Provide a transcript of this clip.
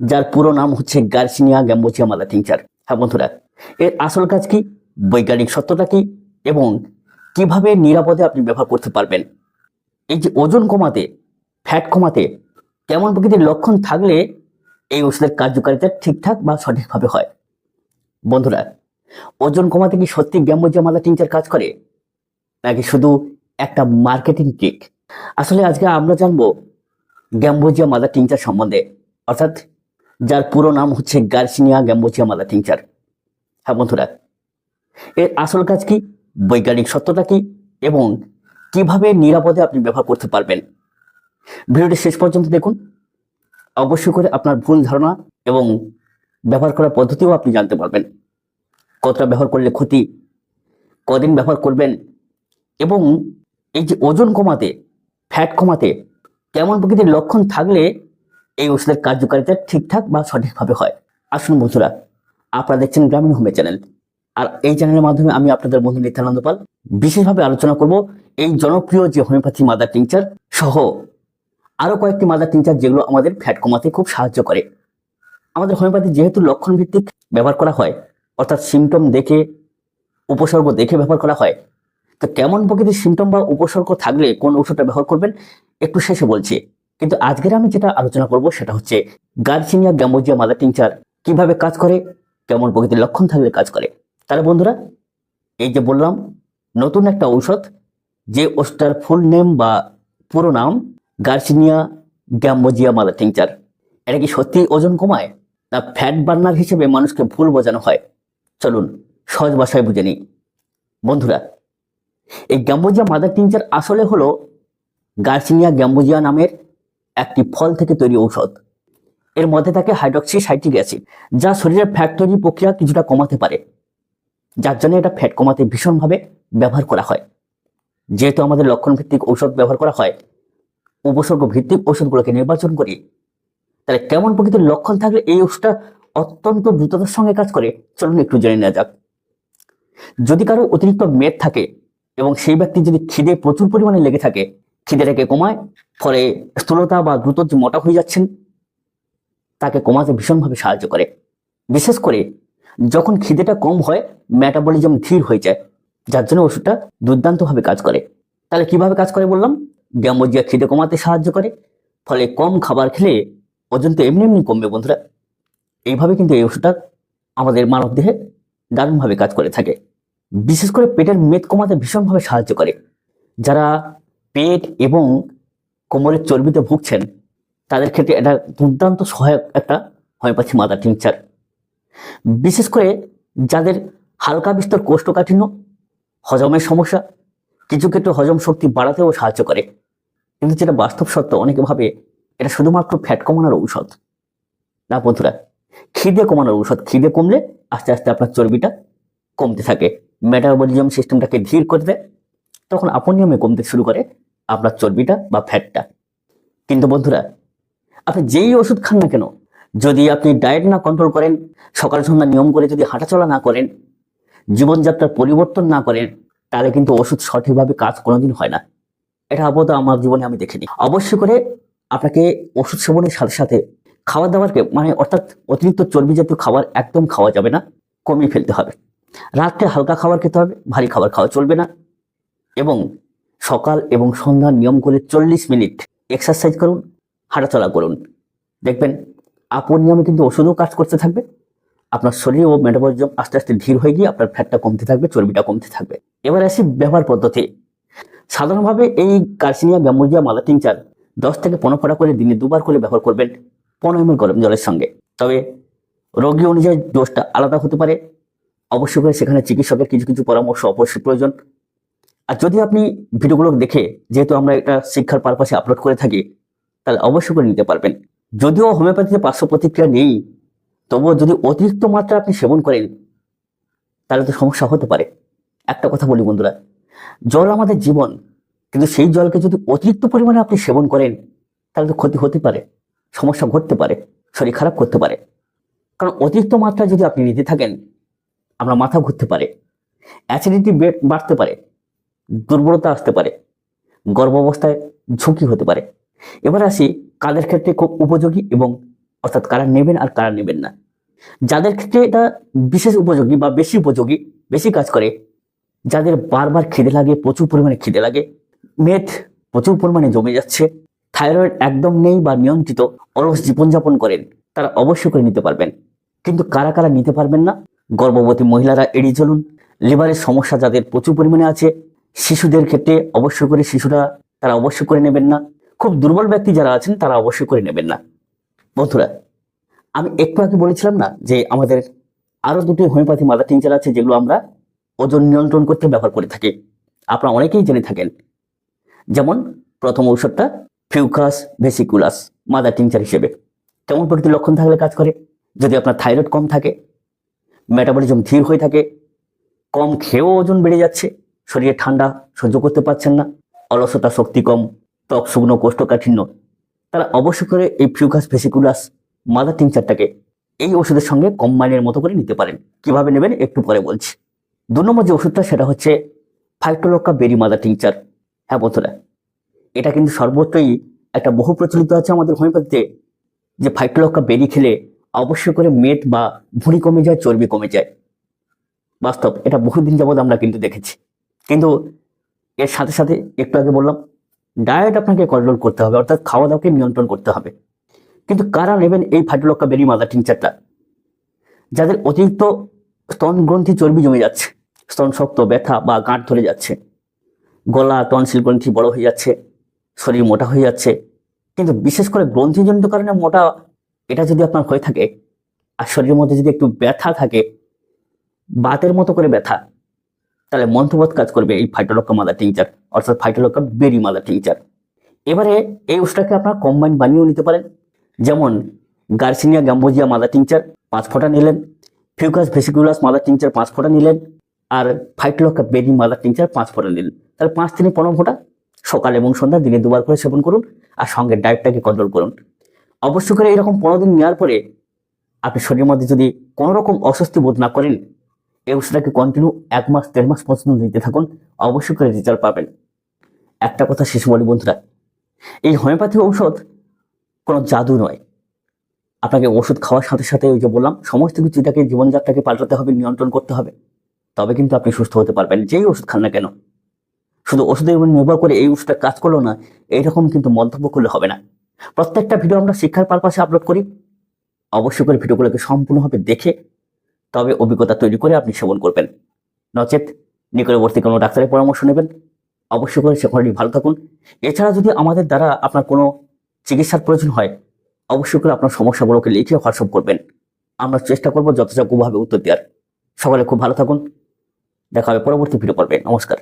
যার পুরো নাম হচ্ছে গার্সিনিয়া গ্যাম্বোসিয়া মাদার টিংচার। হ্যাঁ বন্ধুরা, এর আসল কাজ কি, বৈজ্ঞানিক সত্যতা কি এবং কিভাবে নিরাপদে আপনি ব্যবহার করতে পারবেন। এই যে ওজন কমাতে, ফ্যাট কমাতে কেমন প্রকৃতির লক্ষণ থাকলে এই ওষুধের কার্যকারিতা ঠিকঠাক বা সঠিকভাবে হয়। বন্ধুরা, ওজন কমাতে কি সত্যি গ্যাম্বোসিয়া মাদার টিংচার কাজ করে, নাকি শুধু একটা মার্কেটিং ট্রিক? আসলে আজকে আমরা জানবো গ্যাম্বোসিয়া মাদার টিংচার সম্বন্ধে, অর্থাৎ যার পুরো নাম হচ্ছে গার্সিনিয়া গ্যাম্বোসিয়া মাদার টিংচার। হ্যাঁ বন্ধুরা, এর আসল কাজ কি, বৈজ্ঞানিক সত্যতা কি এবং কিভাবে নিরাপদে আপনি ব্যবহার করতে পারবেন। ভিডিওটি শেষ পর্যন্ত দেখুন। অবশ্যই করে আপনার ভুল ধারণা এবং ব্যবহার করার পদ্ধতিও আপনি জানতে পারবেন। কতটা ব্যবহার করলে ক্ষতি, কদিন ব্যবহার করবেন এবং এই যে ওজন কমাতে, ফ্যাট কমাতে কেমন প্রকৃতির লক্ষণ থাকলে এই ওষুধের কার্যকারিতা ঠিকঠাক বা সঠিকভাবে হয়। আসুন বন্ধুরা, আপনারা দেখছেন গ্রামীণ হোমে চ্যানেল, আর এই চ্যানেলের মাধ্যমে আমি আপনাদের বন্ধু নিত্যানন্দ পাল বিশেষভাবে আলোচনা করব এই জনপ্রিয় যে হোমিওপ্যাথি মাদার টিংচার সহ আরো কয়েকটি মাদার টিংচার যেগুলো আমাদের ফ্যাট কমাতে খুব সাহায্য করে। আমাদের হোমিওপ্যাথি যেহেতু লক্ষণ ভিত্তিক ব্যবহার করা হয়, অর্থাৎ সিমটম দেখে, উপসর্গ দেখে ব্যবহার করা হয়, তো কেমন প্রকৃতির সিমটম বা উপসর্গ থাকলে কোন ওষুধটা ব্যবহার করবেন একটু শেষে বলছি। কিন্তু আজকের আমি যেটা আলোচনা করব সেটা হচ্ছে গার্সিনিয়া গ্যাম্বোসিয়া মাদার টিংচার কিভাবে কাজ করে, কেমন প্রকৃতির লক্ষণ থাকলে কাজ করে। তাহলে বন্ধুরা, এই যে বললাম নতুন একটা ঔষধ, যে ওষুধটার ফুল নেম বা পুরো নাম গার্সিনিয়া গ্যাম্বোসিয়া মাদার টিংচার, এটা কি সত্যি ওজন কমায়, না ফ্যাট বার্নার হিসেবে মানুষকে ভুল বোঝানো হয়? চলুন সহজ ভাষায় বুঝে নিই। বন্ধুরা, এই গ্যাম্বোসিয়া মাদার টিংচার আসলে হলো গার্সিনিয়া গ্যাম্বোসিয়া নামের একটি ফল থেকে তৈরি ঔষধ। এর মধ্যে থাকে হাইড্রক্সি সাইট্রিক অ্যাসিড, যা শরীরের ফ্যাট তৈরি প্রক্রিয়া কিছুটা কমাতে পারে, যার জন্য এটা ফ্যাট কমাতে ভীষণভাবে ব্যবহার করা হয়। যেহেতু আমাদের লক্ষণ ভিত্তিক ঔষধ ব্যবহার করা হয়, উপসর্গ ভিত্তিক ওষুধগুলোকে নির্বাচন করি, তাহলে কেমন প্রকৃতির লক্ষণ থাকলে এই ওষুধটা অত্যন্ত দ্রুততার সঙ্গে কাজ করে চলুন একটু জেনে নেওয়া যাক। যদি কারো অতিরিক্ত মেদ থাকে এবং সেই ব্যক্তি যদি খিদে প্রচুর পরিমাণে লেগে থাকে, খিদেটাকে কমায়, ফলে স্থূলতা বা দ্রুত যে মোটা হয়ে যাচ্ছেন তাকে কমাতে ভীষণভাবে সাহায্য করে। বিশেষ করে যখন খিদেটা কম হয়, মেটাবলিজম ধীর হয়ে যায়, যার জন্য ওষুধটা দুর্দান্তভাবে কাজ করে। তাহলে কিভাবে কাজ করে বললাম, গ্যাম্বোসিয়া খিদে কমাতে সাহায্য করে, ফলে কম খাবার খেলে ওজন তো এমনি এমনি কমবে বন্ধুরা। এইভাবে কিন্তু এই ওষুধটা আমাদের মানব দেহে দারুণভাবে কাজ করে থাকে। বিশেষ করে পেটের মেদ কমাতে ভীষণভাবে সাহায্য করে। যারা পেট এবং কোমরের চর্বিতে ভুগছেন তাদের ক্ষেত্রে এটা দুর্দান্ত সহায়ক একটা হোমিওপ্যাথি মাদার টিংচার। বিশেষ করে যাদের হালকা বিস্তর কোষ্ঠকাঠিন্য, হজমের সমস্যা, কিছু ক্ষেত্রে হজম শক্তি বাড়াতেও সাহায্য করে। কিন্তু যেটা বাস্তব সত্য, অনেকে ভাবে এটা শুধুমাত্র ফ্যাট কমানোর ঔষধ। না বন্ধুরা, খিদে কমানোর ঔষধ। খিদে কমলে আস্তে আস্তে আপনার চর্বিটা কমতে থাকে, মেটাবলিজম সিস্টেমটাকে ধীর করে দেয়, তখন আপন নিয়মে কমতে শুরু করে আপনার চর্বিটা বা ফ্যাটটা। কিন্তু বন্ধুরা, আপনি যেই ওষুধ খান না কেন, যদি আপনি ডায়েট না কন্ট্রোল করেন, সকাল সন্ধ্যা নিয়ম করে যদি হাঁটাচলা না করেন, জীবনযাত্রার পরিবর্তন না করেন, তাহলে কিন্তু ওষুধ সঠিকভাবে কাজ কোনোদিন হয় না। এটা আপাতত আমার জীবনে আমি দেখিনি। অবশ্যই করে আপনাকে ওষুধ সেবনের সাথে সাথে খাবার দাবারকে অর্থাৎ অতিরিক্ত চর্বি জাতীয় খাবার একদম খাওয়া যাবে না, কমিয়ে ফেলতে হবে। রাত্রে হালকা খাবার খেতে হবে, ভারী খাবার খাওয়া চলবে না। এবং সকাল এবং সন্ধ্যা নিয়ম করে 40 মিনিট এক্সারসাইজ করুন, হাঁটাচলা করুন। দেখবেন আপন নিয়মে কিন্তু ওষুধও কাজ করতে থাকবে, আপনার শরীর ও মেটাবলিজম আস্তে আস্তে ধীর হয়ে গিয়ে আপনার ফ্যাটটা কমতে থাকবে, চর্বিটা কমতে থাকবে। এবার আসি ব্যবহার পদ্ধতি। সাধারণভাবে এই গার্সিনিয়া গ্যাম্বোসিয়া মাদার টিংচার 10 থেকে 15 ফোঁটা করে দিনে 2 বার করে ব্যবহার করবেন 15 ml গরম জলের সঙ্গে। তবে রোগী অনুযায়ী ডোজটা আলাদা হতে পারে, অবশ্যই করে সেখানে চিকিৎসকের কিছু কিছু পরামর্শ অবশ্যই প্রয়োজন। আর যদি আপনি ভিডিওগুলো দেখে, যেহেতু আমরা এটা শিক্ষার পারপাসে আপলোড করে থাকি, তাহলে অবশ্যই করে নিতে পারবেন। যদিও হোমিওপ্যাথিতে পার্শ্ব প্রতিক্রিয়া নেই, তবুও যদি অতিরিক্ত মাত্রা আপনি সেবন করেন তাহলে তো সমস্যা হতে পারে। একটা কথা বলি বন্ধুরা, জল আমাদের জীবন, কিন্তু সেই জলকে যদি অতিরিক্ত পরিমাণে আপনি সেবন করেন তাহলে তো ক্ষতি হতে পারে, সমস্যা ঘটতে পারে, শরীর খারাপ করতে পারে। কারণ অতিরিক্ত মাত্রা যদি আপনি নিতে থাকেন, আমরা মাথা ঘুরতে পারে, অ্যাসিডিটি বাড়তে পারে, দুর্বলতা আসতে পারে, গর্ভাবস্থায় ঝুঁকি হতে পারে। এবার আসি কাদের ক্ষেত্রে খুব উপযোগী এবং অর্থাৎ কারা নেবেন আর কারা নেবেন না। যাদের ক্ষেত্রে এটা বিশেষ উপযোগী বা বেশি উপযোগী, বেশি কাজ করে, যাদের বারবার খিদে লাগে, প্রচুর পরিমাণে খিদে লাগে, মেদ প্রচুর পরিমাণে জমে যাচ্ছে, থাইরয়েড একদম নেই বা নিয়ন্ত্রিত অলস জীবনযাপন করেন, তারা অবশ্যই করে নিতে পারবেন। কিন্তু কারা কারা নিতে পারবেন না? গর্ভবতী মহিলারা এড়িয়ে চলুন। লিভারের সমস্যা যাদের প্রচুর পরিমাণে আছে, শিশুদের ক্ষেত্রে অবশ্যই করে শিশুরা তারা অবশ্যই করে নেবেন না। খুব দুর্বল ব্যক্তি যারা আছেন তারা অবশ্যই করে নেবেন না। বন্ধুরা, আমি একটু আগে বলেছিলাম না যে আমাদের আরো দুটি হোমিওপ্যাথি মাদার টিংচার আছে যেগুলো আমরা ওজন নিয়ন্ত্রণ করতে ব্যবহার করে থাকি। আপনারা অনেকেই জেনে থাকেন। যেমন প্রথম ঔষধটা ফিউকাস ভেসিকুলাস মাদার টিংচার হিসেবে কেমন প্রকৃতির লক্ষণ থাকলে কাজ করে? যদি আপনার থাইরয়েড কম থাকে, মেটাবলিজম ধীর হয়ে থাকে, কম খেয়েও ওজন বেড়ে যাচ্ছে, শরীরে ঠান্ডা সহ্য করতে পারছেন না, অলসতা, শক্তি কম, ত্বক শুকনো, কোষ্ঠকাঠিন্য, তারা অবশ্যই করে এই ফিউকাস ভেসিকুলাস মাদার টিংচারটাকে এই ওষুধের সঙ্গে কম্বাইনের মতো করে নিতে পারেন। কিভাবে নেবেন একটু পরে বলছি। 2 নম্বর যে ওষুধটা সেটা হচ্ছে ফাইটোলক্কা বেরি মাদার টিংচার। হ্যাঁ বন্ধুরা, এটা কিন্তু সর্বত্রই একটা বহু প্রচলিত আছে আমাদের হোমিওপ্যাথিতে যে ফাইটোলক্কা বেরি খেলে অবশ্যই করে মেদ বা ভুঁড়ি কমে যায়, চর্বি কমে যায়। বাস্তব, এটা বহুদিন যাবৎ আমরা কিন্তু দেখেছি। কিন্তু এর সাথে সাথে একটু আগে বললাম ডায়েট আপনাকে কন্ট্রোল করতে হবে, অর্থাৎ খাওয়া দাওয়াকে নিয়ন্ত্রণ করতে হবে। কিন্তু কারা নেবেন এই ফাইটোলক্কা বেরি মাদার টিংচারটা? যাদের অতিরিক্ত স্তন গ্রন্থি চর্বি জমে যাচ্ছে, স্তন শক্ত, ব্যথা বা গাঁট ধরে যাচ্ছে, গলা টনসিল গ্রন্থি বড় হয়ে যাচ্ছে, শরীর মোটা হয়ে যাচ্ছে, কিন্তু বিশেষ করে গ্রন্থিজনিত কারণে মোটা, এটা যদি আপনার হয়ে থাকে আর শরীরের মধ্যে যদি একটু ব্যথা থাকে, বাতের মতো করে ব্যথা, তাহলে মন্ত্রবোধ কাজ করবে এই ফাইটোলক্কা মাদার টিংচার, অর্থাৎ ফাইটোলক্কা বেরি মাদার টিংচার। এবারে এই ওষুধটাকে আপনারা কম্বাইন বানিয়েও নিতে পারেন। যেমন গার্সিনিয়া গ্যাম্বোজিয়া মাদার টিংচার 5 ফোঁটা নিলেন, ফিউকাস ভেসিকুলাস মাদার টিংচার 5 ফোঁটা নিলেন, আর ফাইটোলক্কা বেরি মাদার টিংচার 5 ফোঁটা নিলেন। তাহলে 5 থেকে 15 ফোঁটা সকাল এবং সন্ধ্যা দিনে 2বার করে সেবন করুন, আর সঙ্গে ডায়েটটাকে কন্ট্রোল করুন। অবশ্যই করে এরকম 15 দিন নেওয়ার পরে আপনি শরীরের মধ্যে যদি কোনো রকম অস্বস্তি বোধ না করেন, এই ওষুধটাকে কন্টিনিউ 1 মাস 1.5 মাস পর্যন্ত নিতে থাকুন, অবশ্যই করে রেজাল্ট পাবেন। একটা কথা শেষ বলি বন্ধুরা, এই হোমিওপ্যাথি ঔষধ কোনো জাদু নয়। আপনাকে ওষুধ খাওয়ার সাথে সাথে ওই যে বললাম সমস্ত কিছু এটাকে জীবনযাত্রাকে পাল্টাতে হবে, নিয়ন্ত্রণ করতে হবে, তবে কিন্তু আপনি সুস্থ হতে পারবেন। যেই ওষুধ খান না কেন, শুধু ওষুধের উপর নির্ভর করে এই ওষুধটা কাজ করলো না এইরকম কিন্তু মন্তব্য করলে হবে না। প্রত্যেকটা ভিডিও আমরা শিক্ষার পারপাসে আপলোড করি, অবশ্যই করে ভিডিওগুলোকে সম্পূর্ণভাবে দেখে তবে অভিজ্ঞতা তৈরি করে আপনি সেবন করবেন। নচেত নিকটবর্তী কোনো ডাক্তারের পরামর্শ নেবেন। অবশ্যই করে সেখানে ভালো থাকুন। এছাড়া যদি আমাদের দ্বারা আপনার কোনো চিকিৎসার প্রয়োজন হয়, অবশ্যই করে আপনার সমস্যাগুলোকে লিখে হোয়াটসঅ্যাপ করবেন, আমরা চেষ্টা করবো যথাযথভাবে উত্তর দেওয়ার। সকলে খুব ভালো থাকুন, দেখা হবে পরবর্তী ভিডিও পর্বে। নমস্কার।